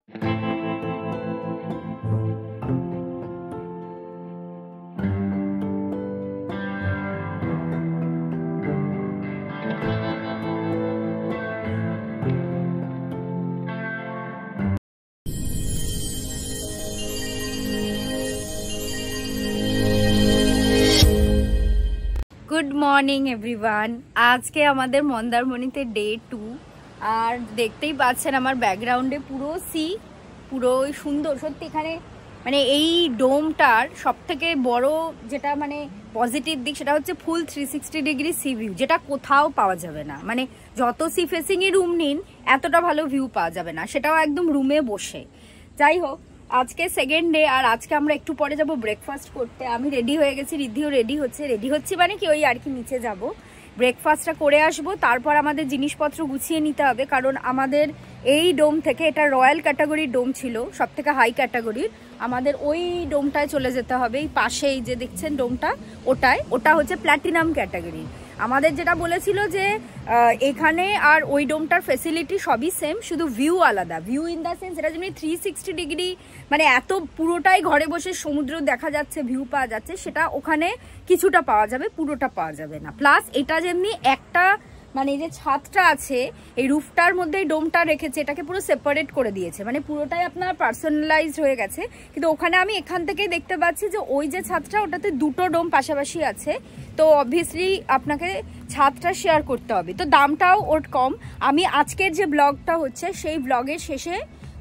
Good morning everyone. আজকে আমাদের মন্দারমণিতে ডে 2 আর দেখতেই পাচ্ছেন আমার ব্যাকগ্রাউন্ডে পুরো পুরো সুন্দর। সত্যি এখানে মানে এই ডোমটার সব থেকে বড় যেটা মানে পজিটিভ দিক সেটা হচ্ছে ফুল 360 ডিগ্রি সি ভিউ, যেটা কোথাও পাওয়া যাবে না। মানে যত সি ফেসিংই রুম নিন এতটা ভালো ভিউ পাওয়া যাবে না, সেটাও একদম রুমে বসে। যাই হোক, আজকে সেকেন্ড ডে আর আজকে আমরা একটু পরে যাব ব্রেকফাস্ট করতে। আমি রেডি হয়ে গেছি, রিদ্ধিও রেডি হচ্ছে মানে কি ওই আর কি নিচে যাব, ব্রেকফাস্টটা করে আসবো। তারপর আমাদের জিনিসপত্র গুছিয়ে নিতে হবে, কারণ আমাদের এই ডোম থেকে, এটা রয়্যাল ক্যাটাগরির ডোম ছিল, সব থেকে হাই ক্যাটাগরির, আমাদের ওই ডোমটায় চলে যেতে হবে। এই পাশেই যে দেখছেন ডোমটা, ওটা হচ্ছে প্ল্যাটিনাম ক্যাটাগরি। আমাদের যেটা বলেছিল যে এখানে আর ওই ডোমটার ফেসিলিটি সবই সেম, শুধু ভিউ আলাদা। ভিউ ইন দ্য সেন্স এটা যেমনি 360 ডিগ্রি মানে এত পুরোটাই ঘরে বসে সমুদ্র দেখা যাচ্ছে, ভিউ পাওয়া যাচ্ছে, সেটা ওখানে কিছুটা পাওয়া যাবে, পুরোটা পাওয়া যাবে না। প্লাস এটা যেমনি একটা মানে এই যে ছাদটা আছে এই রুফটার মধ্যে ডোমটা রেখেছে, এটাকে পুরো সেপারেট করে দিয়েছে, মানে পুরোটাই আপনার পার্সোনালাইজড হয়ে গেছে। কিন্তু ওখানে আমি এখান থেকে দেখতে পাচ্ছি যে ওই যে ছাদটা, ওটাতে দুটো ডোম পাশাপাশি আছে, তো অবভিয়াসলি আপনাকে ছাদটা শেয়ার করতে হবে, তো দামটাও ওর কম। আমি আজকের যে ব্লগটা হচ্ছে সেই ব্লগের শেষে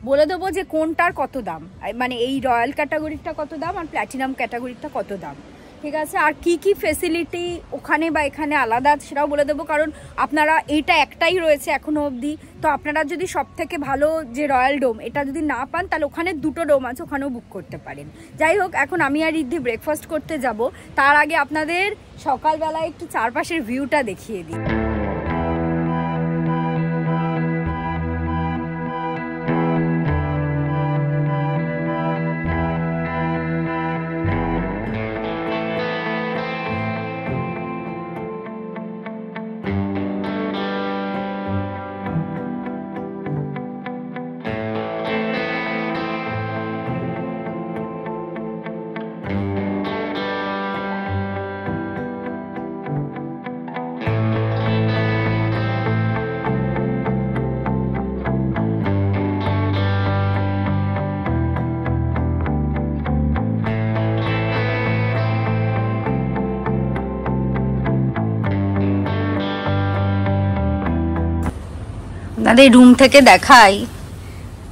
বলে দেবো যে কোনটার কত দাম, মানে এই রয়্যাল ক্যাটাগরিটা কত দাম আর প্ল্যাটিনাম ক্যাটাগরিটা কত দাম, ঠিক আছে? আর কি কি ফেসিলিটি ওখানে বা এখানে আলাদা সেটাও বলে দেবো, কারণ আপনারা এইটা একটাই রয়েছে এখনো অবধি, তো আপনারা যদি সব থেকে ভালো যে রয়্যাল ডোম এটা যদি না পান তাহলে ওখানে দুটো ডোম আছে, ওখানেও বুক করতে পারেন। যাই হোক, এখন আমি আর রিদ্ধি ব্রেকফাস্ট করতে যাব, তার আগে আপনাদের সকালবেলায় একটু চারপাশের ভিউটা দেখিয়ে দিই। আপনাদের রুম থেকে দেখাই,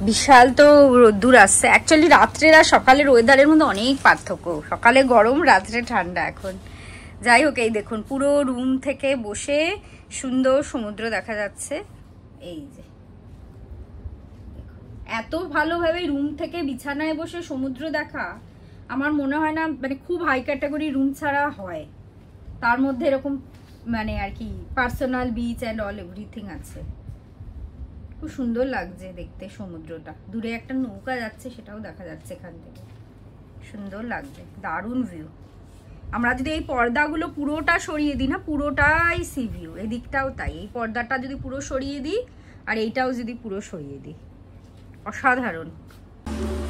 বিশাল তো রোদ্দুর আসছে। অ্যাকচুয়ালি রাত্রের আর সকালের ওয়েদারের মধ্যে অনেক পার্থক্য, সকালে গরম, রাত্রে ঠান্ডা এখন। যাই হোক, এই দেখুন পুরো রুম থেকে বসে সুন্দর সমুদ্র দেখা যাচ্ছে। এই যে এত ভালোভাবে রুম থেকে বিছানায় বসে সমুদ্র দেখা আমার মনে হয় না মানে খুব হাই ক্যাটাগরি রুম ছাড়া হয়, তার মধ্যে এরকম মানে আর কি personal beach and all everything আছে। খুব সুন্দর লাগছে দেখতে সমুদ্রটা, দূরে একটা নৌকা যাচ্ছে সেটাও দেখা যাচ্ছে এখান থেকে, সুন্দর লাগছে, দারুণ ভিউ। আমরা যদি এই পর্দাগুলো পুরোটা সরিয়ে দিই না, পুরোটাই সি ভিউ, এদিকটাও তাই, এই পর্দাটা যদি পুরো সরিয়ে দিই আর এইটাও যদি পুরো সরিয়ে দিই, অসাধারণ।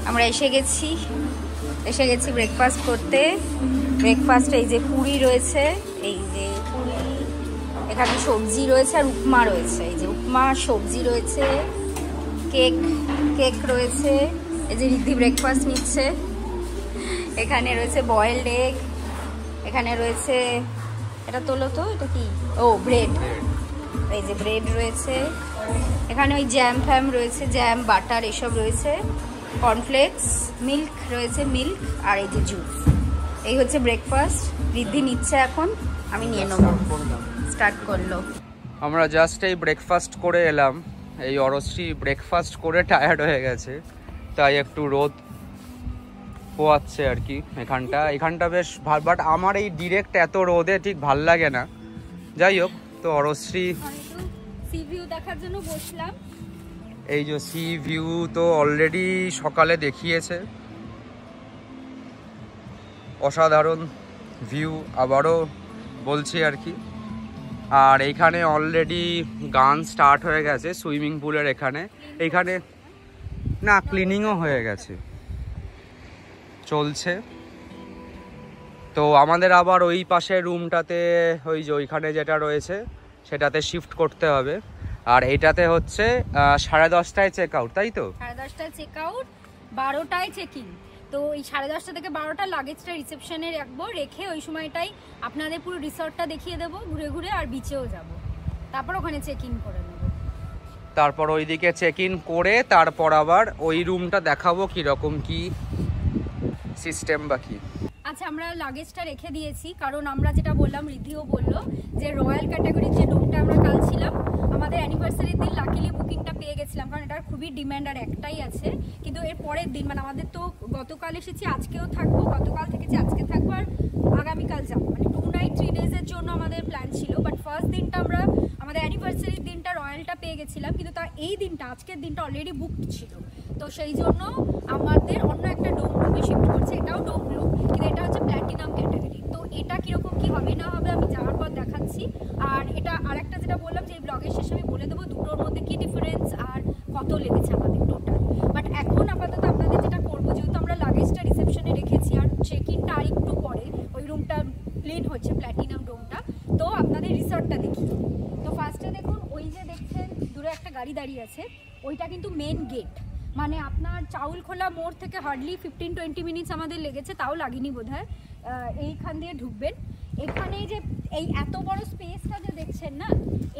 আমরা এসে গেছি ব্রেকফাস্ট করতে। ব্রেকফাস্ট এই যে পুরি রয়েছে, এই যে পুরি, এখানে সবজি রয়েছে আর উপমা রয়েছে, এই যে উপমা সবজি রয়েছে, কেক রয়েছে, এই যে রিদ্ধি ব্রেকফাস্ট নিচ্ছে, এখানে রয়েছে বয়েলড এগ, এখানে রয়েছে এটা তোলো তো, এটা কি, ও ব্রেড, এই যে ব্রেড রয়েছে, এখানে ওই জ্যাম ফ্যাম রয়েছে, জ্যাম বাটার এসব রয়েছে, কর্নফ্লেক্স, মিল্ক রয়েছে, মিল্ক, আর এই যে জুস। এই হচ্ছে ব্রেকফাস্ট, রিদ্ধি নিচ্ছে এখন, আমি নিয়ে নেবো। স্টার্ট করলো। আমরা জাস্ট এই ব্রেকফাস্ট করে এলাম, এই অরশ্রী ব্রেকফাস্ট করে টায়ার্ড হয়ে গেছে, তাই একটু রোদ পোয়াচ্ছে আর কি এখানটা বেশ ভালো, বাট আমার এই ডিরেক্ট এত রোদে ঠিক ভাল লাগে না। যাই হোক, তো অরশ্রী সি ভিউ দেখার জন্য বসলাম। এই যে সি ভিউ তো অলরেডি সকালে দেখিয়েছে, অসাধারণ ভিউ, আবারও বলছি আর কি। আর এইখানে অলরেডি গান স্টার্ট হয়ে গেছে সুইমিং পুলের এখানে না, ক্লিনিংও হয়ে গেছে, চলছে। তো আমাদের আবার ওই পাশের রুমটাতে ওই যে ওইখানে যেটা রয়েছে সেটাতে শিফট করতে হবে। আর এইটাতে হচ্ছে 10:30টায় চেক আউট, তাই তো? 10:30টায় চেক আউট, 12টায় চেকিং। তো এই 10:30টা থেকে 12টা লাগেজটা রিসেপশনে রাখবো, রেখে ওই সময়টাই আপনাদের পুরো রিসর্টটা দেখিয়ে দেবো ঘুরে ঘুরে, আর বিচেও যাব, তারপর ওখানে চেক ইন করে নেব। তারপর ওইদিকে চেক ইন করে তারপর আবার ওই রুমটা দেখাবো কীরকম কি সিস্টেম বা কি। আচ্ছা, আমরা লাগেজটা রেখে দিয়েছি, কারণ আমরা যেটা বললাম, রিধিও বললো যে রয়্যাল ক্যাটাগরির যে রুমটা আমরা কাল ছিলাম, আমাদের অ্যানিভার্সারির দিন লাকিলি বুকিংটা পেয়ে গেছিলাম, কারণ এটার খুবই ডিম্যান্ড আর একটাই আছে। কিন্তু এর পরের দিন মানে আমাদের তো গতকাল এসেছি, আজকেও থাকবো, গতকাল থেকেছি আজকে থাকবো, আর আগামীকাল যাবো, মানে 2 নাইট 3 ডেজের জন্য আমাদের প্ল্যান ছিল। বাট ফার্স্ট দিনটা আমরা আমাদের অ্যানিভার্সারির দিনটা রয়্যালটা পেয়ে গেছিলাম, কিন্তু তার এই দিনটা আজকের দিনটা অলরেডি বুকড ছিল। তো সেই জন্য আমাদের অন্য একটা ডোম রুমে শিফট করছে, এটাও ডোম রুম, কিন্তু এটা হচ্ছে প্ল্যাটিনাম ক্যাটাগরি। তো এটা কীরকম কী হবে না হবে আমি যাওয়ার পর দেখাচ্ছি। আর এটা আর একটা যেটা বললাম যে এই ব্লগের শেষে আমি বলে দেবো দুটোর মধ্যে কী ডিফারেন্স আর কত লেগেছে আমাদের টোটাল। বাট এখন আপাতত আপনাদের যেটা করবো, যেহেতু আমরা লাগেজটা রিসেপশনে রেখেছি আর চেক ইনটা আর একটু পরে ওই রুমটা ক্লিন হচ্ছে প্ল্যাটিনাম রুমটা, তো আপনাদের রিসর্টটা দেখি। তো ফার্স্টে দেখুন, ওই যে দেখছেন দূরে একটা গাড়ি দাঁড়িয়ে আছে, ওইটা কিন্তু মেন গেট। মানে আপনার চাউলখোলা মোড় থেকে হার্ডলি 15-20 মিনিটস আমাদের লেগেছে, তাও লাগেনি বোধহয়। এইখান দিয়ে ঢুকবেন, এখানে যে এই এত বড় স্পেসটা যে দেখছেন না,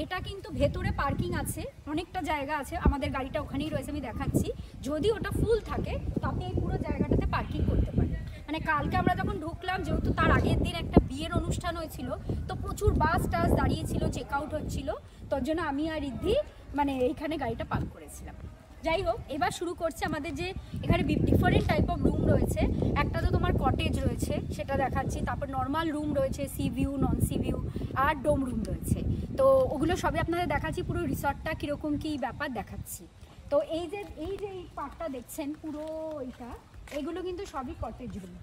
এটা কিন্তু ভেতরে পার্কিং আছে, অনেকটা জায়গা আছে, আমাদের গাড়িটা ওখানেই রয়েছে, আমি দেখাচ্ছি। যদি ওটা ফুল থাকে তো আপনি এই পুরো জায়গাটাতে পার্কিং করতে পারেন। মানে কালকে আমরা যখন ঢুকলাম, যেহেতু তার আগের দিন একটা বিয়ের অনুষ্ঠান হয়েছিল, তো প্রচুর বাস টাস দাঁড়িয়েছিল, চেক আউট হচ্ছিল, তোর জন্য আমি আর রিদ্ধি মানে এইখানে গাড়িটা পার্ক করেছিলাম। যাই হোক, এবার শুরু করছে আমাদের যে এখানে ডিফারেন্ট টাইপ অফ রুম রয়েছে। একটা তো তোমার কটেজ রয়েছে, সেটা দেখাচ্ছি, তারপর নর্মাল রুম রয়েছে, সি ভিউ, নন সি ভিউ, আর ডোম রুম রয়েছে। তো ওগুলো সবই আপনাদের দেখাচ্ছি, পুরো রিসর্টটা কীরকম কী ব্যাপার দেখাচ্ছি। তো এই যে এই পার্টটা দেখছেন পুরো এইটা, এগুলো কিন্তু সবই কটেজ রুম।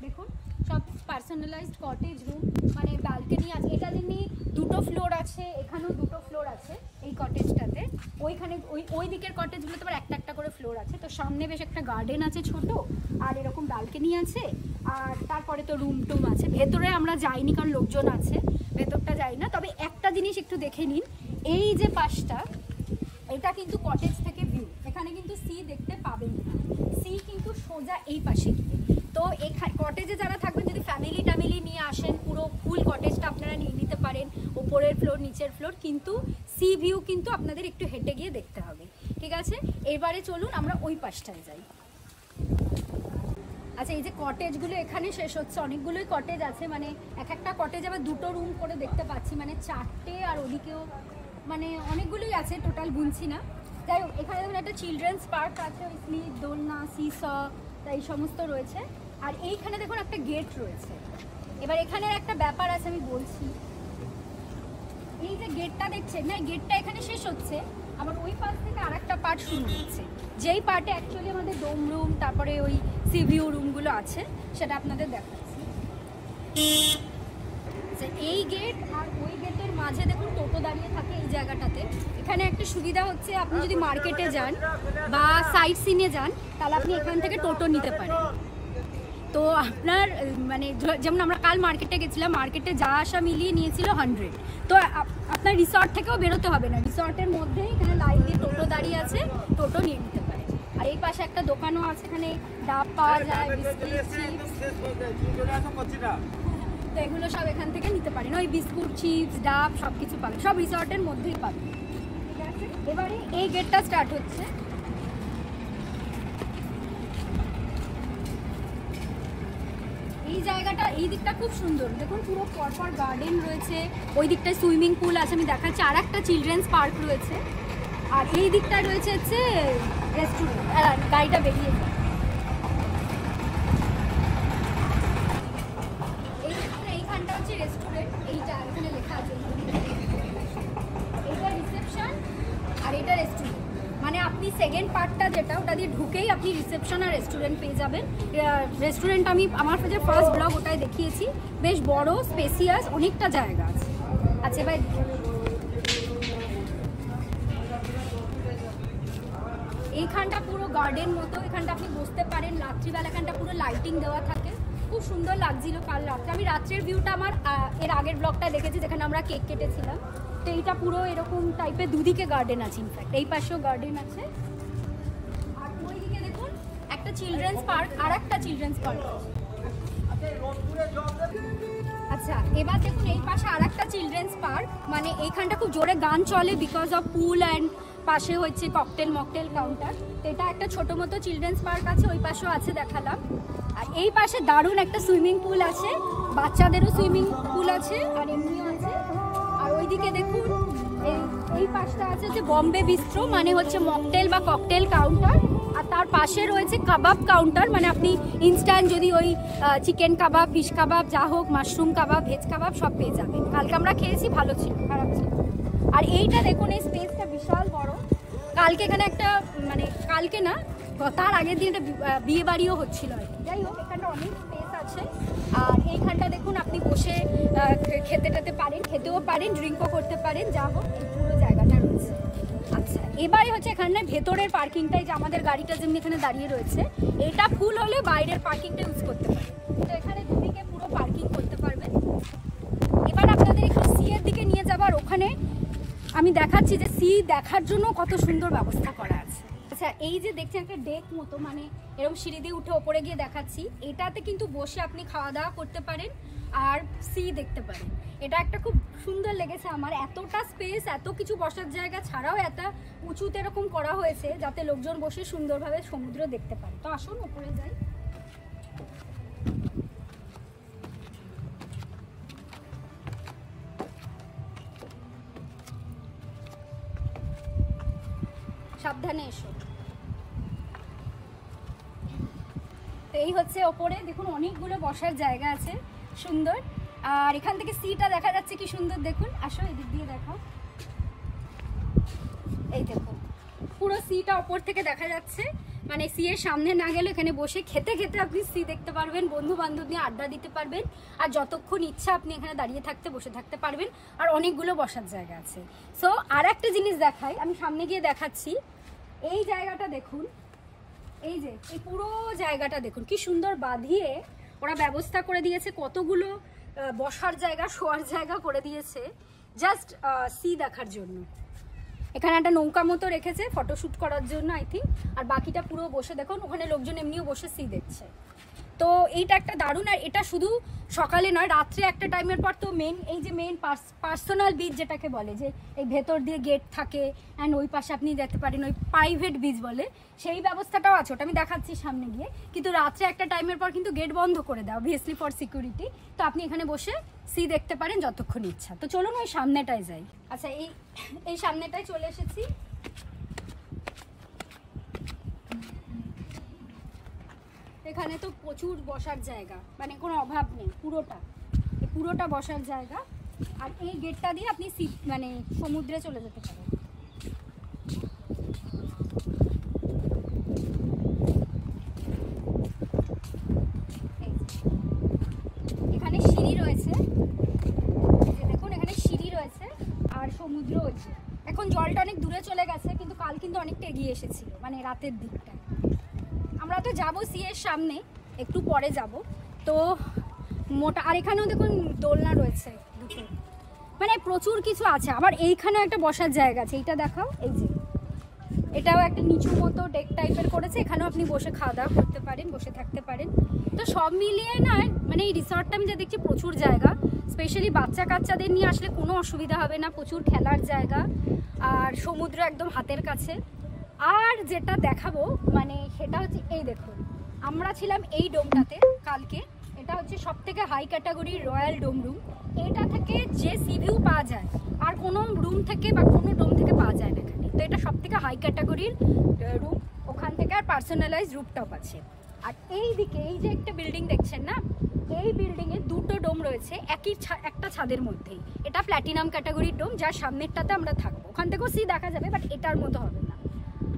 দেখুন, সব পার্সোনালাইজড কটেজ রুম, মানে ব্যালকনি আছে। এটা যেমনি 2টো ফ্লোর আছে, এখানেও 2টো ফ্লোর আছে এই কটেজটাতে। ওইখানে ওই দিকের কটেজগুলোতে আবার একটা একটা করে ফ্লোর আছে। তো সামনে বেশ একটা গার্ডেন আছে ছোট, আর এরকম ব্যালকনি আছে, আর তারপরে তো রুম টুম আছে। ভেতরে আমরা যাইনি কারণ লোকজন আছে, ভেতরটা যাই না। তবে একটা জিনিস একটু দেখে নিন, এই যে পাশটা, এটা কিন্তু কটেজ থেকে ভিউ, এখানে কিন্তু সি দেখতে পাবেন না, সি কিন্তু সোজা এই পাশে গিয়ে। তো কটেজে যারা থাকবেন, যদি ফ্যামিলি নিয়ে আসেন, পুরো ফুল কটেজটা আপনারা নিয়ে নিতে পারেন, ওপরের ফ্লোর নিচের ফ্লোর, কিন্তু সি ভিউ কিন্তু আপনাদের একটু হেঁটে গিয়ে দেখতে হবে। ঠিক আছে, এবারে চলুন আমরা ওই পাশটায় যাই। আচ্ছা, এই যে কটেজগুলো এখানে শেষ হচ্ছে, অনেকগুলোই কটেজ আছে, মানে এক একটা কটেজ আবার 2টো রুম করে দেখতে পাচ্ছি, মানে 4টে, আর ওদিকেও মানে অনেকগুলোই আছে, টোটাল গুনছি না। যাই হোক, এখানে দেখুন একটা চিলড্রেন্স পার্ক আছে, ওই স্লিপ, দোলনা, সিস, এই সমস্ত রয়েছে। আর এইখানে দেখুন একটা গেট রয়েছে। এবার এখানে একটা ব্যাপার আছে, আমি বলছি। এই যে গেটটা দেখছেন না, গেটটা এখানে শেষ হচ্ছে, আবার ওই পাশ থেকে আর একটা পার্ট শুরু হচ্ছে, যেই পার্টে অ্যাকচুয়ালি আমাদের ডোম রুম, তারপরে ওই সি ভিউ রুমগুলো আছে, সেটা আপনাদের দেখাচ্ছি। এই গেট আর ওই গেটের মাঝে দেখুন টোটো দাঁড়িয়ে থাকে এই জায়গাটাতে। এখানে একটা সুবিধা হচ্ছে, আপনি যদি মার্কেটে যান বা সাইট সিনে যান, তাহলে আপনি এখান থেকে টোটো নিতে পারেন। তো আপনার মানে যেমন আমরা কাল মার্কেটে গেছিলাম, মার্কেটে যা আসা মিলিয়ে নিয়েছিল 100। তো আপনার রিসর্ট থেকেও বেরোতে হবে না, রিসর্টের মধ্যেই এখানে লাইন দিয়ে টোটো দাঁড়িয়ে আছে, টোটো নিয়ে নিতে পারে। আর এই পাশে একটা দোকানও আছে, এখানে ডাব পাওয়া যায়, বিস্কিট, চিপস, তো এগুলো সব এখান থেকে নিতে পারেন। ওই বিস্কুট, চিপস, ডাব সব কিছু পাবেন, সব রিসর্টের মধ্যেই পাবেন। ঠিক আছে, এবারে এই গেটটা স্টার্ট হচ্ছে। এই জায়গাটা, এই দিকটা খুব সুন্দর, দেখুন পুরো পরপর গার্ডেন রয়েছে, ওই দিকটায় সুইমিং পুল আছে, আমি দেখাচ্ছি, আর একটা চিলড্রেন্স পার্ক রয়েছে, আর এই দিকটা রয়েছে হচ্ছে রেস্টুরেন্ট। গাড়িটা বেরিয়ে যায়, এইখানটা হচ্ছে রেস্টুরেন্ট, এইটা এখানে লেখা আছে, এইটা রিসেপশন আর এটা রেস্টুরেন্ট। মানে আপনি সেকেন্ড পার্টটা যেটা, ওটা দিয়ে ঢুকেই আপনি রিসেপশন আর রেস্টুরেন্ট পেয়ে যাবেন। রেস্টুরেন্ট আমি আমার কাছে ফার্স্ট ব্লগ ওটাই দেখিয়েছি, বেশ বড়, স্পেসিয়াস, অনেকটা জায়গা আছে। আচ্ছা, এবার এইখানটা পুরো গার্ডেন মতো, এখানটা আপনি বসতে পারেন। রাত্রিবেলা এখানটা পুরো লাইটিং দেওয়া থাকে, খুব সুন্দর লাগছিল কাল রাত্রে। আমি রাত্রের ভিউটা আমার এর আগের ব্লগটা দেখেছি যেখানে আমরা কেক কেটেছিলাম। তো এইটা পুরো এরকম টাইপের, দুদিকে গার্ডেন আছে, ইনফ্যাক্ট এই পাশেও গার্ডেন আছে। আর ওইদিকে দেখুন একটা চিলড্রেন্স পার্ক, আর একটা চিলড্রেন্স পার্ক। আচ্ছা, এবার দেখুন এই পাশে আর একটা চিলড্রেন্স পার্ক, মানে এইখানটা খুব জোরে গান চলে বিকজ অফ পুল অ্যান্ড পাশে হচ্ছে ককটেল মকটেল কাউন্টার। তো এটা একটা ছোটো মতো চিলড্রেন্স পার্ক আছে, ওই পাশেও আছে দেখালাম। আর এই পাশে দারুণ একটা সুইমিং পুল আছে, বাচ্চাদেরও সুইমিং পুল আছে আর এমনিও আছে। আর ওইদিকে দেখুন এই পাশটা আছে যে বম্বে বিস্ট্রো, মানে হচ্ছে মকটেল বা ককটেল কাউন্টার। আর তার পাশে রয়েছে কাবাব কাউন্টার, মানে আপনি ইনস্ট্যান্ট যদি ওই চিকেন কাবাব, ফিশ কাবাব যা হোক, মাশরুম কাবাব, ভেজ কাবাব সব পেয়ে যাবেন। কালকে আমরা খেয়েছি, ভালো ছিল, খারাপ ছিল। আর এইটা দেখুন, এই স্পেসটা বিশাল বড়। কালকে এখানে একটা, মানে কালকে না, তার আগের দিন একটা বিয়ে বাড়িও হচ্ছিল আর কি। যাই হোক, এখানটা অনেক স্পেস আছে। আর এইখানটা দেখুন আপনি বসে খেতে পারেন, খেতেও পারেন, ড্রিঙ্কও করতে পারেন, যা হোক এই পুরো জায়গাটা রয়েছে। আচ্ছা, এবারে হচ্ছে এখানে ভেতরের পার্কিংটাই, যে আমাদের গাড়িটা যেমনি এখানে দাঁড়িয়ে রয়েছে, এটা ফুল হলে বাইরের পার্কিংটা ইউজ করতে পারেন। তো এখানে দুদিকে পুরো পার্কিং করতে পারবেন। এবার আপনাদের একটু সি এর দিকে নিয়ে যাবার, ওখানে আমি দেখাচ্ছি যে সি দেখার জন্য কত সুন্দর ব্যবস্থা করা আছে। আচ্ছা, এই যে দেখছেন একটা ডেক মতো, মানে এরকম সিঁড়ি দিয়ে উঠে ওপরে গিয়ে দেখাচ্ছি, এটাতে কিন্তু বসে আপনি খাওয়া দাওয়া করতে পারেন আর সি দেখতে পারেন। এটা একটা খুব সুন্দর লেগেছে আমার, এতটা স্পেস, এত কিছু বসার জায়গা ছাড়াও এত উঁচুতে এরকম করা হয়েছে যাতে লোকজন বসে সুন্দরভাবে সমুদ্র দেখতে পারে। তো আসুন উপরে যাই। সাবধানে এসো। তো এই হচ্ছে ওপরে দেখুন অনেকগুলো বসার জায়গা আছে, সুন্দর। আর এখান থেকে সিটা দেখা যাচ্ছে কি সুন্দর, দেখুন। আসো এদিক দিয়ে দেখাও, এই দেখুন পুরো সিটা ওপর থেকে দেখা যাচ্ছে। মানে সি এর সামনে না গেলে এখানে বসে খেতে খেতে আপনি সি দেখতে পারবেন, বন্ধু বান্ধব নিয়ে আড্ডা দিতে পারবেন, আর যতক্ষণ ইচ্ছা আপনি এখানে দাঁড়িয়ে থাকতে, বসে থাকতে পারবেন। আর অনেকগুলো বসার জায়গা আছে। সো আর একটা জিনিস দেখাই, আমি সামনে গিয়ে দেখাচ্ছি। এই জায়গাটা দেখুন, এই যে এই পুরো জায়গাটা দেখুন কি সুন্দর বাঁধিয়ে ওরা ব্যবস্থা করে দিয়েছে, কতগুলো বসার জায়গা, শোয়ার জায়গা করে দিয়েছে জাস্ট সি দেখার জন্য। এখানে একটা নৌকা মতো রেখেছে ফটোশ্যুট করার জন্য আই থিঙ্ক, আর বাকিটা পুরো বসে দেখুন, ওখানে লোকজন এমনিও বসে সি দেখছে। তো এইটা একটা দারুণ। আর এটা শুধু সকালে নয়, রাত্রে একটা টাইমের পর তো মেন, এই যে মেন পার্সোনাল বিচ যেটাকে বলে, যে এই ভেতর দিয়ে গেট থাকে অ্যান্ড ওই পাশে আপনি দেখতে পারেন, ওই প্রাইভেট বিচ বলে, সেই ব্যবস্থাটাও আছে, ওটা আমি দেখাচ্ছি সামনে গিয়ে। কিন্তু রাত্রে একটা টাইমের পর কিন্তু গেট বন্ধ করে দেয়, অবভিয়াসলি ফর সিকিউরিটি। তো আপনি এখানে বসে সি দেখতে পারেন যতক্ষণ ইচ্ছা। তো চলুন ওই সামনেটায় যাই। আচ্ছা, এই সামনেটায় চলে এসেছি। এখানে তো প্রচুর বসার জায়গা, মানে কোনো অভাব নেই, পুরোটা বসার জায়গা। আর এই গেটটা দিয়ে আপনি মানে সমুদ্রে চলে যেতে পারেন। এখানে সিঁড়ি রয়েছে, দেখুন এখানে সিঁড়ি রয়েছে, আর সমুদ্র হয়েছে। এখন জলটা অনেক দূরে চলে গেছে, কিন্তু কাল কিন্তু অনেকটা এগিয়ে এসেছিল, মানে রাতের দিকটা। আমরা তো যাবো সি এর সামনে, একটু পরে যাব। তো মোটা, আর এখানেও দেখুন দোলনা রয়েছে দুটো, মানে প্রচুর কিছু আছে। আবার এইখানেও একটা বসার জায়গা আছে, এইটা দেখাও। এই যে এটাও একটা নিচু মতো ডেক টাইপের করেছে, এখানেও আপনি বসে খাওয়া দাওয়া করতে পারেন, বসে থাকতে পারেন। তো সব মিলিয়ে না, মানে এই রিসর্টটা আমি যা দেখছি প্রচুর জায়গা, স্পেশালি বাচ্চা কাচ্চাদের নিয়ে আসলে কোনো অসুবিধা হবে না, প্রচুর খেলার জায়গা, আর সমুদ্র একদম হাতের কাছে। আর যেটা দেখাবো মানে সেটা হচ্ছে, এই দেখুন আমরা ছিলাম এই ডোমটাতে কালকে, এটা হচ্ছে সব থেকে হাই ক্যাটাগরির রয়্যাল ডোম রুম। এটা থেকে যে সি ভিউ পাওয়া যায় আর কোনো রুম থেকে বা কোনো ডোম থেকে পাওয়া যায় না এখানে। তো এটা সব থেকে হাই ক্যাটাগরির রুম, ওখান থেকে আর পার্সোনালাইজ রুফটপ আছে। আর এই দিকে এই যে একটা বিল্ডিং দেখছেন না, এই বিল্ডিংয়ে দুটো ডোম রয়েছে একটা ছাদের মধ্যেই। এটা প্ল্যাটিনাম ক্যাটাগরির ডোম, যার সামনেরটাতে আমরা থাকবো, ওখান থেকেও সি দেখা যাবে, বাট এটার মতো হবে না।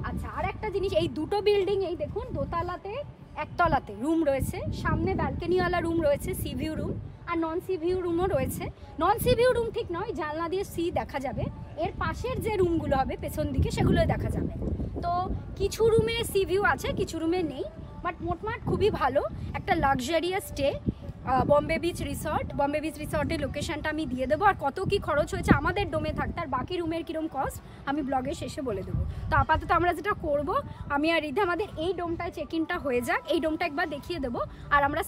আচ্ছা, আর একটা জিনিস, এই দুটো বিল্ডিং, এই দেখুন দোতলাতে একতলাতে রুম রয়েছে, সামনে ব্যালকনিওয়ালা রুম রয়েছে, সি ভিউ রুম, আর নন সি ভিউ রুমও রয়েছে। নন সি ভিউ রুম ঠিক নয়, জানলা দিয়ে সি দেখা যাবে, এর পাশের যে রুমগুলো হবে পেছন দিকে সেগুলো দেখা যাবে। তো কিছু রুমে সি ভিউ আছে, কিছু রুমে নেই, বাট মোটমাট খুবই ভালো একটা luxurious stay. Bombay beach resort, Bombay beach রিসর্টের লোকেশনটা আমি দিয়ে দেবো, আর কত কি খরচ হয়েছে আমাদের ডোমে থাকতে, আর বাকি রুমের কীরকম কস্ট আমি ব্লগের শেষে বলে দেবো। তো আপাতত আমরা যেটা করব, আমি আর রিধা আমাদের এই ডোমটায় চেক ইনটা হয়ে যাক, এই ডোমটা একবার দেখিয়ে দেবো, আর আমরা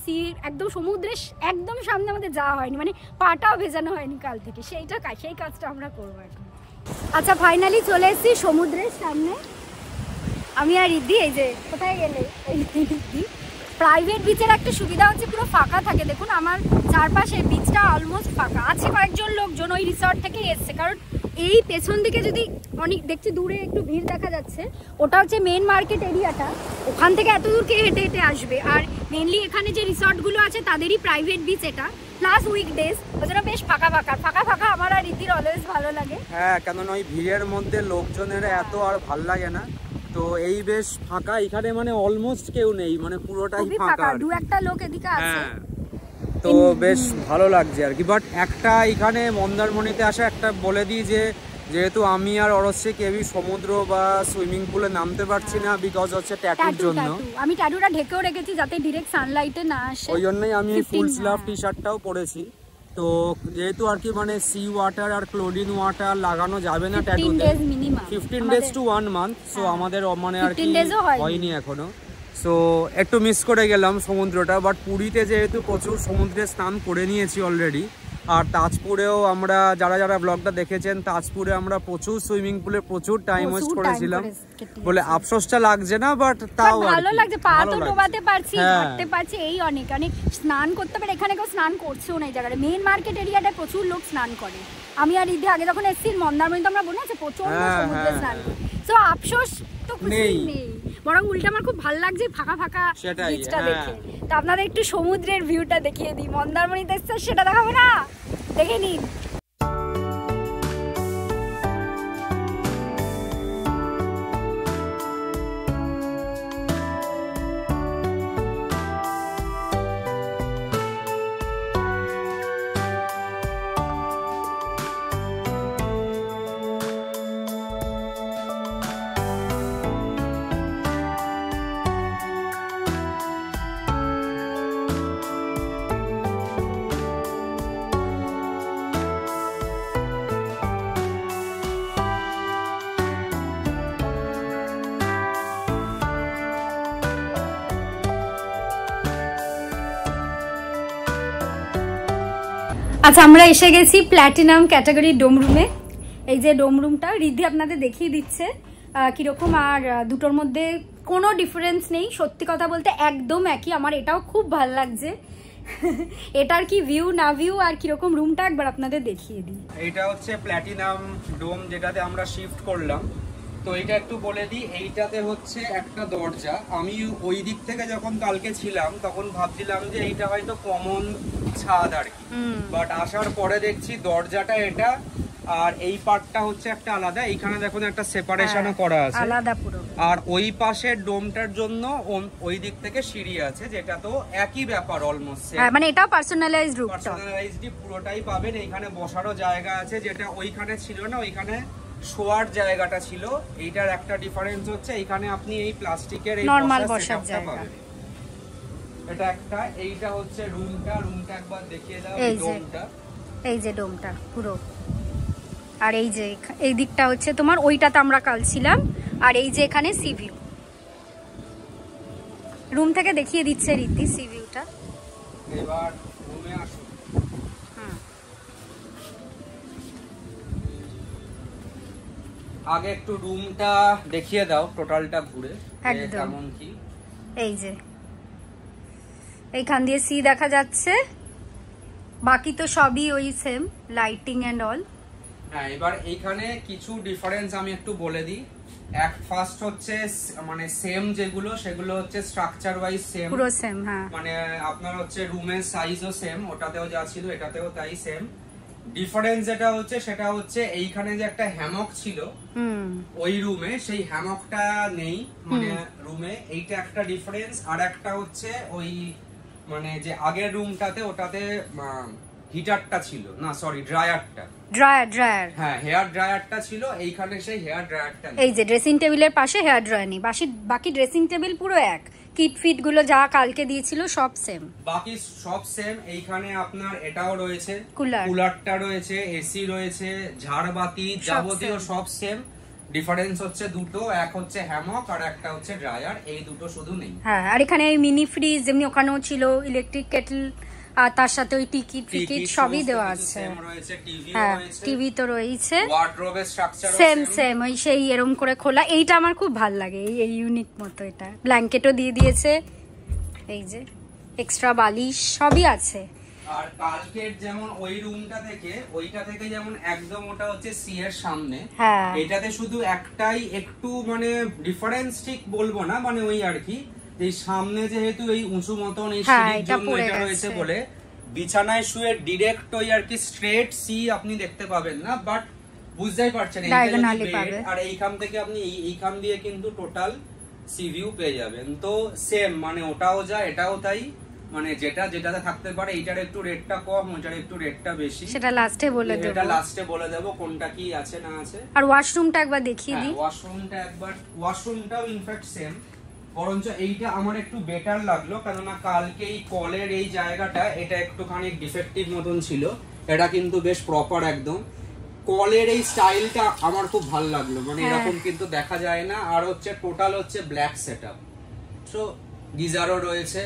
একদম সমুদ্রের একদম সামনে আমাদের যাওয়া হয়নি, মানে পাটাও ভেজানো হয়নি কাল থেকে, সেই কাজটা আমরা করবো এখন। আচ্ছা ফাইনালি চলে এসেছি সমুদ্রের সামনে, আমি আর রিদ্ধি। এই যে কোথায় গেলে রিদ্ধি। প্রাইভেট বিচের একটা সুবিধা হচ্ছে পুরো ফাঁকা থাকে, দেখুন আমার চারপাশে বিচটা অলমোস্ট ফাঁকা আছে, কয়েকজন লোকজন ওই রিসর্ট থেকে এসছে, কারণ এই পেছন দিকে যদি অনেক দেখছি দূরে একটু ভিড় দেখা যাচ্ছে, ওটা হচ্ছে মেন মার্কেট এরিয়াটা, ওখান থেকে এত দূর কে হেঁটে হেঁটে আসবে, আর মেনলি এখানে যে রিসর্টগুলো আছে তাদেরই প্রাইভেট বিচ এটা, প্লাস উইকডেজ, ওই জন্য বেশ ফাঁকা আমার আর রীতির অলওয়েজ ভালো লাগে। হ্যাঁ, কেননা ওই ভিড়ের মধ্যে লোকজনের এত আর ভাল লাগে না, তো এই বেশ ফাঁকা, এখানে মানে অলমোস্ট কেউ নেই, মানে পুরোটাই ফাঁকা, দু একটা লোক এদিকে আছে, তো বেশ ভালো লাগছে আর কি। বাট একটা এখানে মন্দারমণিতে আসা একটা বলে দিই যে যেহেতু আমি আর অরশ্রী কেউই সমুদ্র বা সুইমিং পুলে নামতে পারছি না, বিকজ হচ্ছে ট্যাটুর জন্য। আমি ট্যাটুটা ঢেকেও রেখেছি যাতে ডাইরেক্ট সানলাইটে না আসে, ওই জন্যই আমি ফুল স্লাভ টি শার্টটাও পরেছি। তো যেহেতু আর কি মানে সি ওয়াটার আর ক্লোরিন ওয়াটার লাগানো যাবে না ট্যাটুতে, 15 days to 1 month, সো আমাদের মানে আর কি হয়নি এখনো, সো একটু মিস করে গেলাম সমুদ্রটা। বাট পুরীতে যেহেতু প্রচুর সমুদ্রে স্নান করে নিয়েছি অলরেডি, আর তাজপুরেও আমরা যারা ব্লগটা দেখেছেন, তাজপুরে আমরা প্রচুর সুইমিং পুলে প্রচুর টাইম ওয়েস্ট করেছিলাম বলে আফসোসটা লাগছে না, বাট তাও ভালো লাগছে, পা তো ডোবাতে পারছি, হাঁটতে পারছি, এই অনেক স্নান করতে পারে। এখানে কেউ স্নান করছেও না, এই জায়গাটা মেন মার্কেট এরিয়াটায় প্রচুর লোক স্নান করে। আমি আর ঈদে আগে যখন এসেছি মন্দারমণি তো আমরা বলে আছে প্রচন্ড সমুদ্রে স্নান করি, তো আফসোস তো নেই, বরং উল্টা আমার খুব ভালো লাগছে ফাঁকা বিচটা দেখে। তো আপনাদের একটু সমুদ্রের ভিউটা দেখিয়ে দিই, মন্দারমণিতে এসছে সেটা দেখাবো না, দেখে নিন। আচ্ছা আমরা এসে গেছি প্ল্যাটিনাম ক্যাটাগরি ডোম রুমে। এই যে ডোম রুমটা রিদ্ধি আপনাদের দেখিয়ে দিচ্ছে কিরকম, আর দুটোর মধ্যে কোনো ডিফারেন্স নেই, সত্যি কথা বলতে একদম একই। আমার এটাও খুব ভালো লাগছে, এটার কি ভিউ না ভিউ আর কিরকম রুমটা একবার আপনাদের দেখিয়ে দিই। এইটা হচ্ছে প্ল্যাটিনাম ডোম যেটাতে আমরা শিফট করলাম। তো এটা একটু বলে দিই, এইটাতে হচ্ছে একটা দরজা। আমি ওই দিক থেকে যখন কালকে ছিলাম তখন ভাবছিলাম যে এইটা হয়তো কমন ছাদ আর কি, বাট আসার পরে দেখছি দরজাটা এটা, আর এই পার্টটা হচ্ছে একটা আলাদা। এইখানে দেখুন একটা সেপারেশনও করা আছে আলাদা পুরো, আর ওই পাশের ডোমটার জন্য ওই দিক থেকে সিঁড়ি আছে, যেটা তো একই ব্যাপার অলমোস্ট, মানে এটাও পার্সোনালাইজড রুম, পার্সোনালাইজড পুরোটাই পাবেন। এইখানে বসারও জায়গা আছে, যেটা ওইখানে ছিল না, ওইখানে শোয়ার জায়গাটা ছিল। এইটার একটা ডিফারেন্স হচ্ছে এইখানে আপনি এই প্লাস্টিকের এই নরমাল বসার জায়গা, এটা একটা। এইটা হচ্ছে রুমটা একবার দেখিয়ে দাও, ডোমটা, এই যে ডোমটা পুরো, আর এই যে এই দিকটা হচ্ছে তোমার ওইটাতে আমরা কাল ছিলাম, আর এই যে এখানে সি ভিউ, রুম থেকে দেখিয়ে দিচ্ছে রীতি সি ভিউটা। এবার রুমে আসুন। আগে একটু রুমটা দেখিয়ে দাও টোটালটা ঘুরে কেমন কি। এই যে এইখান দিয়ে সি দেখা যাচ্ছে, বাকি তো সবই ওই সেম লাইটিং এন্ড অল। হ্যাঁ, এবার এইখানে কিছু ডিফারেন্স আমি একটু বলে দিই। ফার্স্ট হচ্ছে মানে সেম যেগুলো সেগুলো হচ্ছে স্ট্রাকচার ওয়াইজ সেম, পুরো সেম। হ্যাঁ, মানে আপনার হচ্ছে রুমের সাইজও সেম, ওটাতেও যা ছিল এটাতেও তাই সেম। ডিফারেন্স যেটা হচ্ছে সেটা হচ্ছে এইখানে যে একটা হ্যামক ছিল ওই রুমে, সেই হ্যামকটা নেই মানে রুমে, এইটা একটা ডিফারেন্স। আর একটা হচ্ছে ওই মানে যে আগের রুমটাতে ওটাতে হিটারটা ছিল না, সরি ড্রায়ারটা, ড্রায়ার হ্যাঁ হেয়ার ড্রায়ারটা ছিল এইখানে, সেই হেয়ার ড্রায়ারটা এই যে ড্রেসিং টেবিলের পাশে হেয়ার ড্রায়ার নেই, বাকি ড্রেসিং টেবিল পুরো এক, কিট ফিট গুলো যা কালকে দিয়েছিল সব সেম, বাকি সব সেম। এইখানে আপনার এটাও রয়েছে, কুলারটা রয়েছে, এসি রয়েছে, ঝাড়বাতি যাবতীয় সব সেম। ডিফারেন্স হচ্ছে দুটো, এক হচ্ছে হ্যামক আর একটা হচ্ছে ড্রায়ার, এই দুটো শুধু নেই। হ্যাঁ, আর এখানে মিনি ফ্রিজ যেমনি ওখানেও ছিল, ইলেকট্রিক কেটল, আর তার সাথে ওই টিকিট সবই দেওয়া আছে। হ্যাঁ, টিভি তো রয়েছে, ওয়ার্ডরোবের স্ট্রাকচার সেম ওই সেই এরকম করে খোলা। এইটা আমার খুব ভালো লাগে, এই ইউনিক মতো। এটা ব্ল্যাঙ্কেটও দিয়ে দিয়েছে, এই যে এক্সট্রা বালিশ সবই আছে। আর কালকের যেমন ওই রুমটা থেকে ওইটা থেকে যেমন একদম ওটা হচ্ছে সি এর সামনে, হ্যাঁ এটাতে শুধু একটাই একটু মানে ডিফারেন্স ঠিক বলবো না, মানে ওই আর কি এই সামনে যেহেতু এই উঁচু মতন এই সিঁড়ির জন্য এটা রয়েছে বলে বিছানায় শুয়ে ডিরেক্ট ওই আর কি স্ট্রেট সি আপনি দেখতে পাবেন না, বাট বুঝতেই পারছেন আর এইখান থেকে আপনি এইখান দিয়ে কিন্তু টোটাল সি ভিউ পেয়ে যাবেন। তো সেম মানে ওটাও যা এটাও তাই, মানে যেটাতে থাকতে পারে এইটার একটু রেটটা কম, ওইটার একটু রেটটা বেশি, সেটা লাস্টে বলে দেব। এটা লাস্টে বলে দেব কোনটা কি আছে না আছে। আর ওয়াশরুমটা একবার দেখিয়ে দিই। ওয়াশরুমটাও ইনফ্যাক্ট সেম, বরঞ্চ এইটা আমার একটু বেটার লাগলো, কেননা কালকে এই কলের এই জায়গাটা এটা একটুখানি ডিফেক্টিভ মতন ছিল, এটা কিন্তু বেশ প্রপার একদম। কলের এই স্টাইলটা আমার খুব ভালো লাগলো, মানে এরকম কিন্তু দেখা যায় না। আর হচ্ছে টোটাল হচ্ছে ব্ল্যাক সেটআপ, সো গিজারও রয়েছে,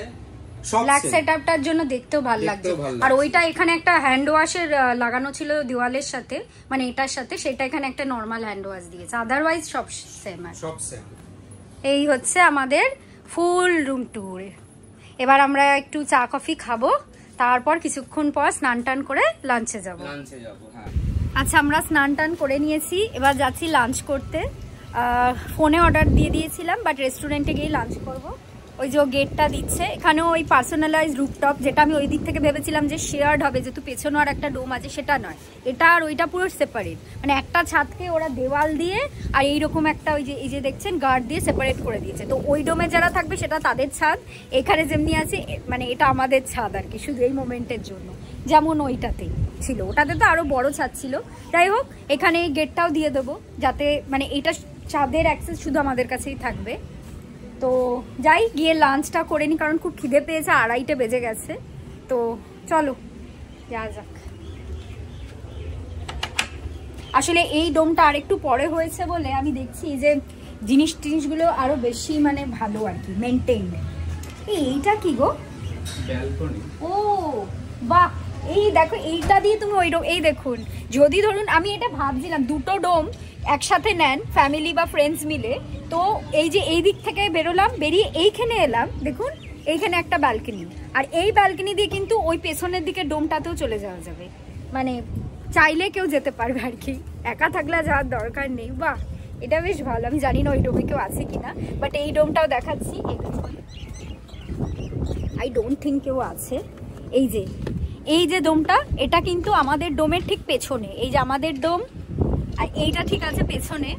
ব্ল্যাক সেটআপটার জন্য দেখতেও ভালো লাগছে। আর ওইটা এখানে একটা হ্যান্ড ওয়াশের লাগানো ছিল দেওয়ালের সাথে, মানে এটার সাথে, সেটা এখানে একটা নরমাল হ্যান্ড ওয়াশ দিয়েছে, আদারওয়াইজ সব সেম আছে, সব সেম। এই হচ্ছে আমাদের ফুল রুম ট্যুর। এবার আমরা একটু চা কফি খাবো, তারপর কিছুক্ষণ পর স্নান টান করে লাঞ্চে যাব। হ্যাঁ। আচ্ছা, আমরা স্নান টান করে নিয়েছি, এবার যাচ্ছি লাঞ্চ করতে। ফোনে অর্ডার দিয়ে দিয়েছিলাম, বাট রেস্টুরেন্টে গিয়ে লাঞ্চ করব। ওই যে গেটটা দিচ্ছে, এখানেও ওই পার্সোনালাইজ রুফটপ, যেটা আমি ওই দিক থেকে ভেবেছিলাম যে শেয়ার্ড হবে, যেহেতু পেছনে আর একটা ডোম আছে, সেটা নয়, এটা আর ওইটা পুরো সেপারেট, মানে একটা ছাদকে ওরা দেওয়াল দিয়ে আর এইরকম একটা ওই যে এই যে দেখছেন গার্ড দিয়ে সেপারেট করে দিয়েছে। তো ওই ডোমে যারা থাকবে সেটা তাদের ছাদ, এখানে যেমনি আছে মানে এটা আমাদের ছাদ আর কি, শুধু এই মোমেন্টের জন্য, যেমন ওইটাতেই ছিল, ওটাতে তো আরো বড় ছাদ ছিল। যাই হোক, এখানে এই গেটটাও দিয়ে দেবো, যাতে মানে এইটা ছাদের অ্যাক্সেস শুধু আমাদের কাছেই থাকবে। তো যাই, গিয়ে লাঞ্চটা করে নি, কারণ খুব খিদে পেয়েছে, 2:30 বেজে গেছে। তো চলো যাওয়া যাক। আসলে এই ডোমটা আরেকটু পরে হয়েছে বলে আমি দেখছি যে জিনিসগুলো আরো বেশি মানে ভালো আর কি মেনটেইনড। এইটা কি গো? ব্যালকনি। ও বাহ, এই দেখো, এইটা দিয়ে তুমি ওই ডোম, এই দেখুন, যদি ধরুন আমি এটা ভাবছিলাম দুটো ডোম একসাথে নেন ফ্যামিলি বা ফ্রেন্ডস মিলে, তো এই যে এই দিক থেকে বেরোলাম, বেরিয়ে এইখানে এলাম, দেখুন এইখানে একটা ব্যালকনি, আর এই ব্যালকনি দিয়ে কিন্তু ওই পেছনের দিকে ডোমটাতেও চলে যাওয়া যাবে, মানে চাইলে কেউ যেতে পারবে আর কি, একা থাকলে যাওয়ার দরকার নেই। বাহ, এটা বেশ ভালো। আমি জানি না ওই ডোমে কেউ আছে কিনা, বাট এই ডোমটাও দেখাচ্ছি, আই ডোন্ট থিঙ্ক কেউ আছে। এই যে ডোমটা, এটা কিন্তু আমাদের ডোমের ঠিক পেছনে, এই যে আমাদের ডোম, আর এইটা ঠিক আছে পেছনে,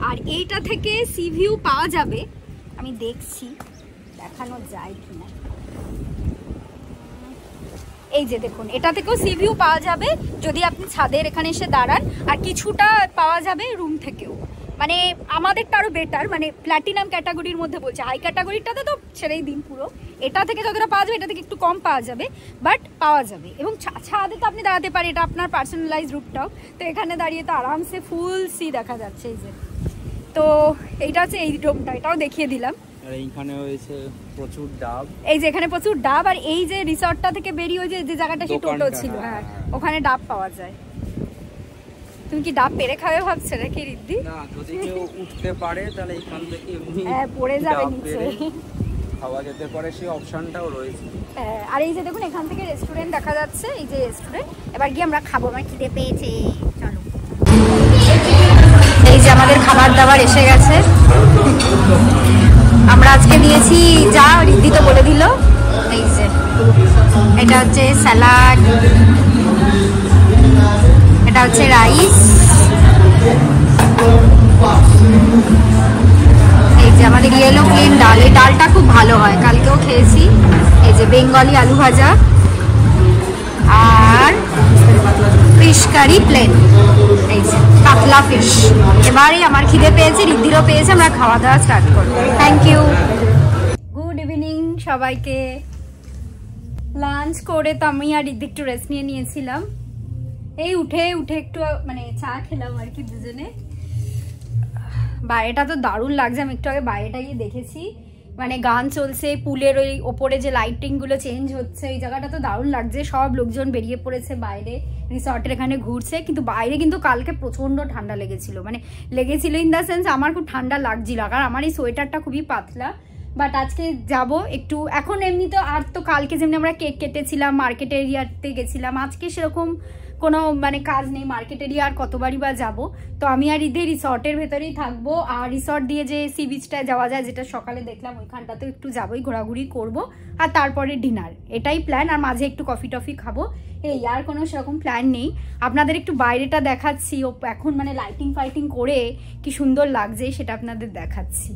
আর এইটা থেকে সি ভিউ পাওয়া যাবে, আমি দেখছি দেখানো যায় কিনা। এই যে দেখুন, এটা থেকেও সি ভিউ পাওয়া যাবে যদি আপনি ছাদের এখানে এসে দাঁড়ান, আর কিছুটা পাওয়া যাবে রুম থেকেও, মানে আমাদেরটা আরো বেটার, মানে প্ল্যাটিনাম ক্যাটাগরির মধ্যে বলছে, হাই ক্যাটাগরিটাতে তো ছেড়েই দিন পুরো, এটা থেকে যতটা পাওয়া যাবে এটা থেকে একটু কম পাওয়া যাবে, বাট পাওয়া যাবে। এবং ছাদে তো আপনি দাঁড়াতে পারেন, এটা আপনার পার্সোনালাইজ রুফটপ, তো এখানে দাঁড়িয়ে তো আরামসে ফুল সি দেখা যাচ্ছে। এই যে, তো এইটা হচ্ছে এই ডোমটা, এটাও দেখিয়ে দিলাম। আর এইখানে হয়েছে প্রচুর ডাব, এই যে এখানে প্রচুর ডাব, আর এই যে রিসর্টটা থেকে বেরিয়ে ওই যে জায়গাটা সেই টোটো ছিল, হ্যাঁ ওখানে ডাব পাওয়া যায়। তুমি কি ডাব পেরে খাবে ভাবছো নাকি রিদ্ধি? না, যদি কেউ উঠতে পারে তাহলে এখান থেকে এমনি পড়ে যাবে নিচে, খাওয়া যেতে পারে, সেই অপশনটাও রয়েছে। আর এই যে দেখুন, এখান থেকে রেস্টুরেন্ট দেখা যাচ্ছে, এই যে রেস্টুরেন্ট, এবার গিয়ে আমরা খাবো, আমার খিদে পেয়েছে, চলো। এই যে আমাদের খাবার দাবার এসে গেছে, আমরা আজকে দিয়েছি যা রিদ্ধি তো বলে দিল। এই যে এটা হচ্ছে স্যালাড, এটা হচ্ছে রাইস, এই যে আমাদের ইয়েলো প্লেন ডাল, এই ডালটা খুব ভালো হয়, কালকেও খেয়েছি। এই যে বেঙ্গলি আলু ভাজা, আর ফিশ কারি প্লেন, এই যে কাতলা ফিশ। এবারে আমার খিদে পেয়েছে, রিদ্ধিরও পেয়েছে, আমরা খাওয়া দাওয়া স্টার্ট করবো। Thank you. গুড ইভিনিং সবাইকে। লাঞ্চ করে তো আমি আর রিদ্ধি একটু রেস্ট নিয়েছিলাম। এই উঠে একটু মানে চা খেলাম আর কি দুজনে। বাইরেটা তো দারুণ লাগছে, আমি একটু আগে বাইরেটা গিয়ে দেখেছি, মানে গান চলছে, পুলের ওই ওপরে যে লাইটিং গুলো চেঞ্জ হচ্ছে, এই জায়গাটা তো দারুণ লাগছে। সব লোকজন বেরিয়ে পড়েছে বাইরে, রিসর্টের এখানে ঘুরছে। কিন্তু বাইরে কিন্তু কালকে প্রচন্ড ঠান্ডা লেগেছিল, মানে লেগেছিল ইন দ্য সেন্স আমার খুব ঠান্ডা লাগছিল, কারণ আমার এই সোয়েটারটা খুবই পাতলা। বাট আজকে যাব একটু, এখন এমনি তো আর তো কালকে যেমনি আমরা কেক কেটেছিলাম, মার্কেট এরিয়াতে গেছিলাম, আজকে সেরকম কোনো মানে কাজ নেই, মার্কেট এরিয়া আর কতবারই বা যাবো। তো আমি আর ঈদে রিসর্টের ভেতরেই থাকবো, আর রিসর্ট দিয়ে যে সি বিচটায় যাওয়া যায়, যেটা সকালে দেখলাম, ওইখানটাতেও একটু যাবোই, ঘোরাঘুরি করব, আর তারপরে ডিনার, এটাই প্ল্যান। আর মাঝে একটু কফি টফি খাবো, এই আর কোনো সেরকম প্ল্যান নেই। আপনাদের একটু বাইরেটা দেখাচ্ছি, ও এখন মানে লাইটিং ফাইটিং করে কি সুন্দর লাগছে সেটা আপনাদের দেখাচ্ছি।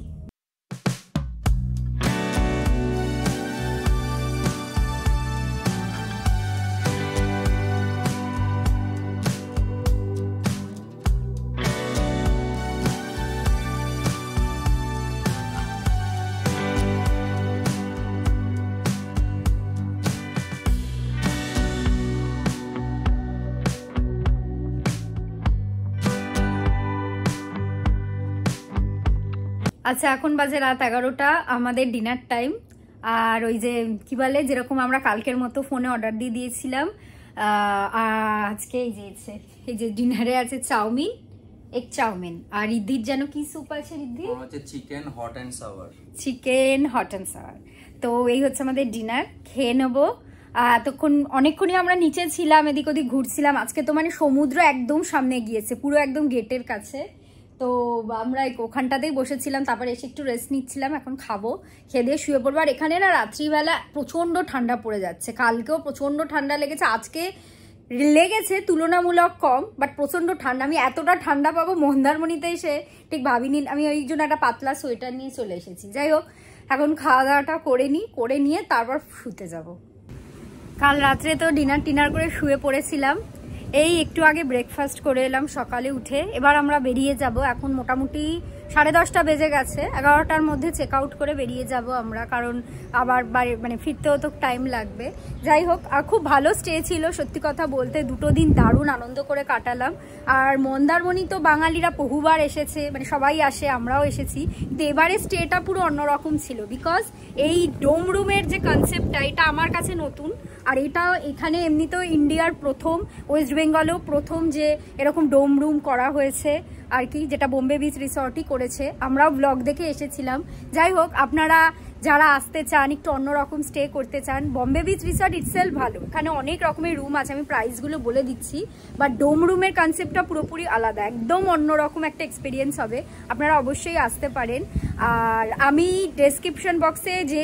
আচ্ছা, এখন বাজে রাত 11টা, আমাদের ডিনার টাইম। আর ওই যে কি বলে, যেরকম আমরা কালকের মতো ফোনে অর্ডার দিয়ে দিয়েছিলাম, আজকে এই যে ডিনারে আছে চাউমিন, এগ চাউমিন, আর রিদ্ধির যেন কি স্যুপ আছে Riddhi, chicken hot and sour. Chicken hot and sour. তো এই হচ্ছে আমাদের ডিনার, খেয়ে নেবো। এতক্ষণ অনেকক্ষণই আমরা নিচে ছিলাম, এদিক ওদিক ঘুরছিলাম। আজকে তো মানে সমুদ্র একদম সামনে গিয়েছে, পুরো একদম গেটের কাছে। তো আমরা ওখানটাতেই বসেছিলাম, তারপরে এসে একটু রেস্ট নিচ্ছিলাম, এখন খাবো, খেয়ে দিয়ে শুয়ে পড়বো। আর এখানে না রাত্রিবেলা প্রচণ্ড ঠান্ডা পড়ে যাচ্ছে, কালকেও প্রচণ্ড ঠান্ডা লেগেছে, আজকে লেগেছে তুলনামূলক কম, বাট প্রচণ্ড ঠান্ডা। আমি এতটা ঠান্ডা পাবো মন্দারমণিতে এসে ঠিক ভাবিনি, আমি ওই জন্য একটা পাতলা সোয়েটার নিয়ে চলে এসেছি। যাই হোক, এখন খাওয়া দাওয়াটা করে নিয়ে তারপর শুতে যাব। কাল রাত্রে তো ডিনার করে শুয়ে পড়েছিলাম, এই একটু আগে ব্রেকফাস্ট করে এলাম সকালে উঠে। এবার আমরা বেরিয়ে যাব, এখন মোটামুটি 10:30 বেজে গেছে, 11টার মধ্যে চেক আউট করে বেরিয়ে যাব আমরা, কারণ আবার মানে ফিরতেও তো টাইম লাগবে। যাই হোক, খুব ভালো স্টে ছিল সত্যি কথা বলতে, 2 দিন দারুণ আনন্দ করে কাটালাম। আর মন্দারমণি তো বাঙালিরা বহুবার এসেছে, মানে সবাই আসে, আমরাও এসেছি, কিন্তু এবারে স্টেটা পুরো অন্যরকম ছিল, বিকজ এই ডোম রুমের যে কনসেপ্টটা, এটা আমার কাছে নতুন। আর এটা এখানে এমনিতেও ইন্ডিয়ার প্রথম, ওয়েস্ট বেঙ্গলেও প্রথম যে এরকম ডোম রুম করা হয়েছে আর কি, যেটা বোম্বে বিচ রিসর্টই করেছে। আমরাও ব্লগ দেখে এসেছিলাম। যাই হোক, আপনারা যারা আসতে চান, একটু অন্যরকম স্টে করতে চান, বম্বে বিচ রিসর্ট ইটসেলফ ভালো, এখানে অনেক রকমের রুম আছে, আমি প্রাইসগুলো বলে দিচ্ছি। বাট ডোম রুমের কনসেপ্টটা পুরোপুরি আলাদা, একদম অন্যরকম একটা এক্সপিরিয়েন্স হবে, আপনারা অবশ্যই আসতে পারেন। আর আমি ডেসক্রিপশন বক্সে যে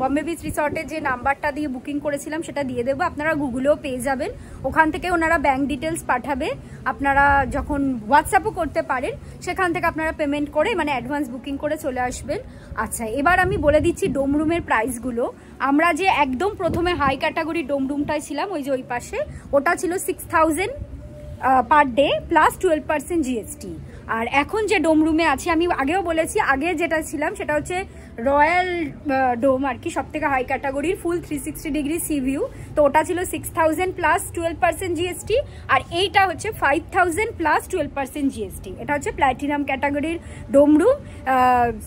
বম্বে বিচ রিসর্টের যে নাম্বারটা দিয়ে বুকিং করেছিলাম সেটা দিয়ে দেবো, আপনারা গুগলেও পেয়ে যাবেন, ওখান থেকে ওনারা ব্যাঙ্ক ডিটেলস পাঠাবে, আপনারা যখন হোয়াটসঅ্যাপও করতে পারেন, সেখান থেকে আপনারা পেমেন্ট করে মানে অ্যাডভান্স বুকিং করে চলে আসবেন। আচ্ছা, এবার আমি বলে দিচ্ছি ডোম রুমের প্রাইসগুলো। আমরা যে একদম প্রথমে হাই ক্যাটাগরি ডোম রুমটায় ছিলাম, ওই যে ওই পাশে, ওটা ছিল 6000 পার ডে প্লাস 12% জিএসটি। আর এখন যে ডোম রুমে আছি, আমি আগেও বলেছি, আগে যেটা ছিলাম সেটা হচ্ছে রয়্যাল ডোম আর কি, সব থেকে হাই ক্যাটাগরির, ফুল 360 ডিগ্রি সি ভিউ। তো ওটা ছিল 6000 প্লাস 12% জিএসটি, আর এইটা হচ্ছে 5000 প্লাস 12% জিএসটি। এটা হচ্ছে প্ল্যাটিনাম ক্যাটাগরির ডোম রুম।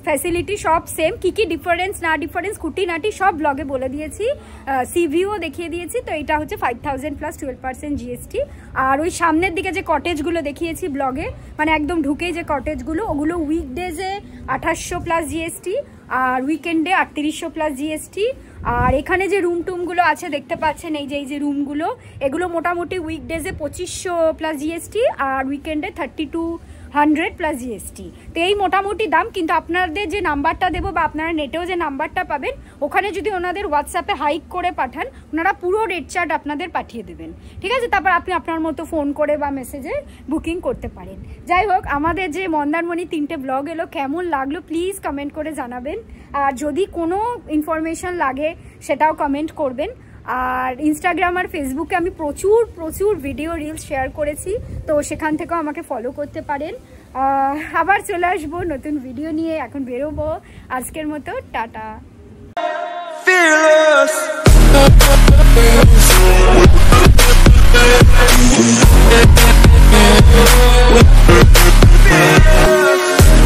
ফ্যাসিলিটি সব সেম, কি কি ডিফারেন্স না ডিফারেন্স খুঁটিনাটি সব ব্লগে বলে দিয়েছি, সি ভিউও দেখিয়ে দিয়েছি। তো এটা হচ্ছে 5000 প্লাস 12% জিএসটি। আর ওই সামনের দিকে যে কটেজগুলো দেখিয়েছি ব্লগে, মানে একদম ঢুকে যে কটেজগুলো, ওগুলো উইকডেজে 2800 প্লাস জিএসটি, আর উইকেন্ডে 3800 প্লাস জিএসটি। আর এখানে যে রুম টুমগুলো আছে দেখতে পাচ্ছেন, এই যে রুমগুলো, এগুলো মোটামুটি উইকডেজে 2500 প্লাস জিএসটি, আর উইকেন্ডে 3200 প্লাস জিএসটি। তো এই মোটামুটি দাম। কিন্তু আপনাদের যে নাম্বারটা দেবো বা আপনারা নেটেও যে নাম্বারটা পাবেন, ওখানে যদি ওনাদের হোয়াটসঅ্যাপে হাইক করে পাঠান, ওনারা পুরো রেট চার্ট আপনাদের পাঠিয়ে দেবেন, ঠিক আছে? তারপর আপনি আপনার মতো ফোন করে বা মেসেজে বুকিং করতে পারেন। যাই হোক, আমাদের যে মন্দারমণি 3টে ব্লগ এলো, কেমন লাগলো প্লিজ কমেন্ট করে জানাবেন। আর যদি কোনো ইনফরমেশন লাগে সেটাও কমেন্ট করবেন। আর ইনস্টাগ্রাম আর ফেসবুকে আমি প্রচুর প্রচুর ভিডিও রিলস শেয়ার করেছি, তো সেখান থেকেও আমাকে ফলো করতে পারেন। আবার চলে আসবো নতুন ভিডিও নিয়ে, এখন বেরোবো। আজকের মতো টাটা।